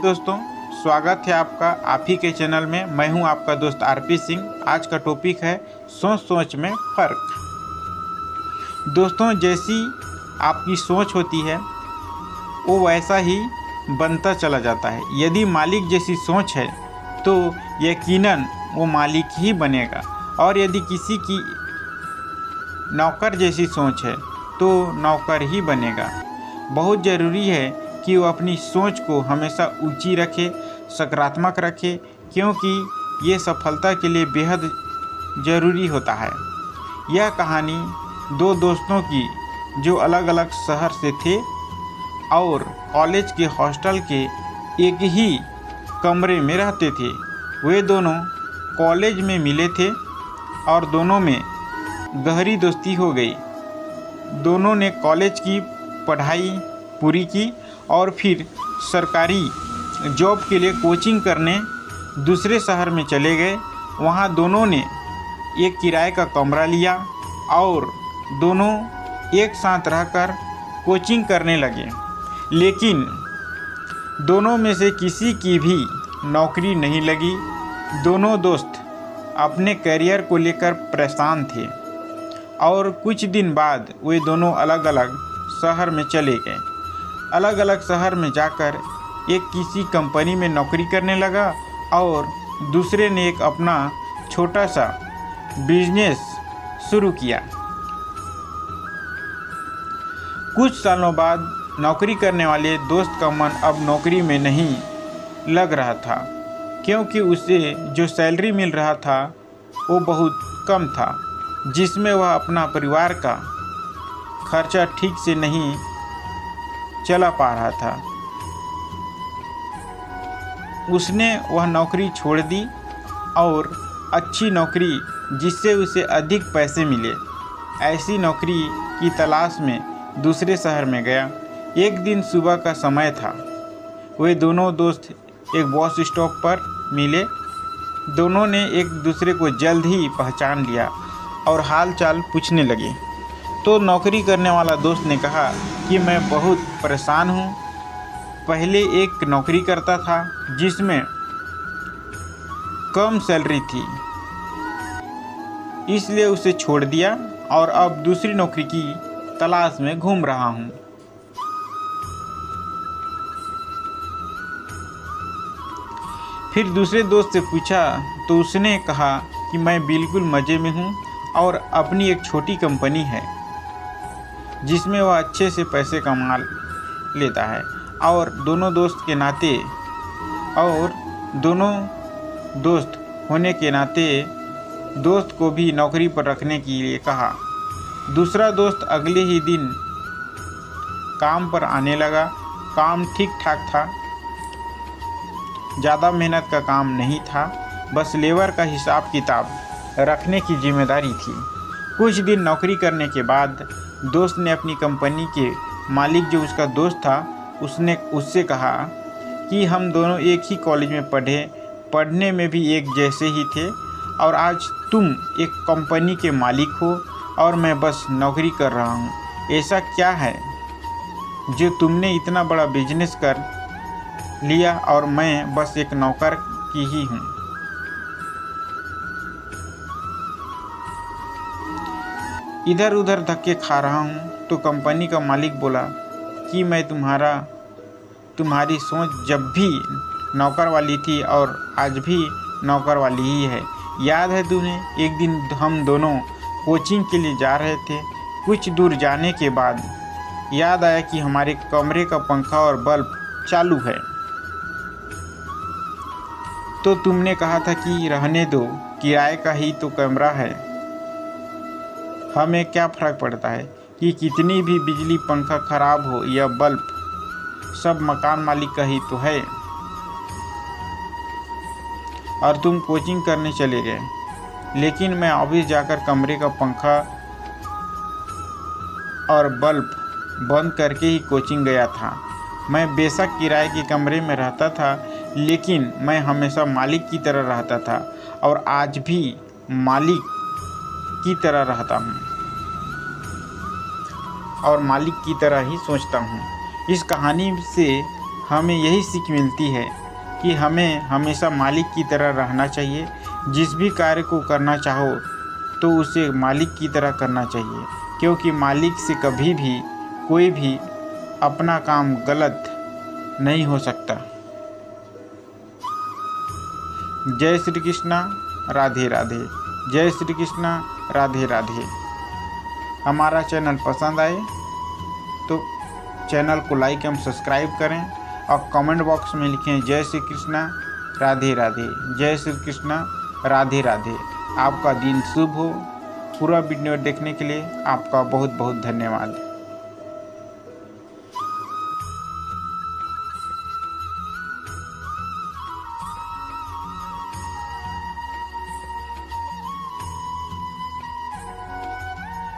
दोस्तों, स्वागत है आपका आप ही के चैनल में। मैं हूं आपका दोस्त आरपी सिंह। आज का टॉपिक है सोच सोच में फ़र्क। दोस्तों, जैसी आपकी सोच होती है वो वैसा ही बनता चला जाता है। यदि मालिक जैसी सोच है तो यकीनन वो मालिक ही बनेगा, और यदि किसी की नौकर जैसी सोच है तो नौकर ही बनेगा। बहुत ज़रूरी है कि वो अपनी सोच को हमेशा ऊंची रखे, सकारात्मक रखे, क्योंकि ये सफलता के लिए बेहद ज़रूरी होता है। यह कहानी दो दोस्तों की जो अलग अलग शहर से थे और कॉलेज के हॉस्टल के एक ही कमरे में रहते थे। वे दोनों कॉलेज में मिले थे और दोनों में गहरी दोस्ती हो गई। दोनों ने कॉलेज की पढ़ाई पूरी की और फिर सरकारी जॉब के लिए कोचिंग करने दूसरे शहर में चले गए। वहाँ दोनों ने एक किराए का कमरा लिया और दोनों एक साथ रहकर कोचिंग करने लगे। लेकिन दोनों में से किसी की भी नौकरी नहीं लगी। दोनों दोस्त अपने करियर को लेकर परेशान थे और कुछ दिन बाद वे दोनों अलग अलग शहर में चले गए। अलग अलग शहर में जाकर एक किसी कंपनी में नौकरी करने लगा और दूसरे ने एक अपना छोटा सा बिजनेस शुरू किया। कुछ सालों बाद नौकरी करने वाले दोस्त का मन अब नौकरी में नहीं लग रहा था, क्योंकि उसे जो सैलरी मिल रहा था वो बहुत कम था, जिसमें वह अपना परिवार का खर्चा ठीक से नहीं चला पा रहा था। उसने वह नौकरी छोड़ दी और अच्छी नौकरी जिससे उसे अधिक पैसे मिले, ऐसी नौकरी की तलाश में दूसरे शहर में गया। एक दिन सुबह का समय था। वे दोनों दोस्त एक बस स्टॉप पर मिले। दोनों ने एक दूसरे को जल्द ही पहचान लिया और हाल चाल पूछने लगे। तो नौकरी करने वाला दोस्त ने कहा कि मैं बहुत परेशान हूँ। पहले एक नौकरी करता था जिसमें कम सैलरी थी, इसलिए उसे छोड़ दिया और अब दूसरी नौकरी की तलाश में घूम रहा हूँ। फिर दूसरे दोस्त से पूछा तो उसने कहा कि मैं बिल्कुल मज़े में हूँ और अपनी एक छोटी कंपनी है जिसमें वह अच्छे से पैसे कमा लेता है। और दोनों दोस्त होने के नाते दोस्त को भी नौकरी पर रखने के लिए कहा। दूसरा दोस्त अगले ही दिन काम पर आने लगा। काम ठीक ठाक था, ज़्यादा मेहनत का काम नहीं था, बस लेबर का हिसाब किताब रखने की जिम्मेदारी थी। कुछ दिन नौकरी करने के बाद दोस्त ने अपनी कंपनी के मालिक जो उसका दोस्त था उससे कहा कि हम दोनों एक ही कॉलेज में पढ़ने में भी एक जैसे ही थे, और आज तुम एक कंपनी के मालिक हो और मैं बस नौकरी कर रहा हूँ। ऐसा क्या है जो तुमने इतना बड़ा बिजनेस कर लिया और मैं बस एक नौकर की ही हूँ। इधर उधर धक्के खा रहा हूँ। तो कंपनी का मालिक बोला कि मैं तुम्हारी सोच जब भी नौकर वाली थी और आज भी नौकर वाली ही है। याद है तुम्हें, एक दिन हम दोनों कोचिंग के लिए जा रहे थे। कुछ दूर जाने के बाद याद आया कि हमारे कमरे का पंखा और बल्ब चालू है। तो तुमने कहा था कि रहने दो, किराए का ही तो कमरा है, हमें क्या फ़र्क पड़ता है कि कितनी भी बिजली पंखा खराब हो या बल्ब, सब मकान मालिक का ही तो है। और तुम कोचिंग करने चले गए, लेकिन मैं ऑफिस जाकर कमरे का पंखा और बल्ब बंद करके ही कोचिंग गया था। मैं बेशक किराए के कमरे में रहता था, लेकिन मैं हमेशा मालिक की तरह रहता था और आज भी मालिक की तरह रहता हूँ और मालिक की तरह ही सोचता हूँ। इस कहानी से हमें यही सीख मिलती है कि हमें हमेशा मालिक की तरह रहना चाहिए। जिस भी कार्य को करना चाहो तो उसे मालिक की तरह करना चाहिए, क्योंकि मालिक से कभी भी कोई भी अपना काम गलत नहीं हो सकता। जय श्री कृष्णा, राधे राधे। जय श्री कृष्णा, राधे राधे। हमारा चैनल पसंद आए तो चैनल को लाइक एवं सब्सक्राइब करें और कमेंट बॉक्स में लिखें जय श्री कृष्णा, राधे राधे। जय श्री कृष्णा, राधे राधे। आपका दिन शुभ हो। पूरा वीडियो देखने के लिए आपका बहुत बहुत धन्यवाद।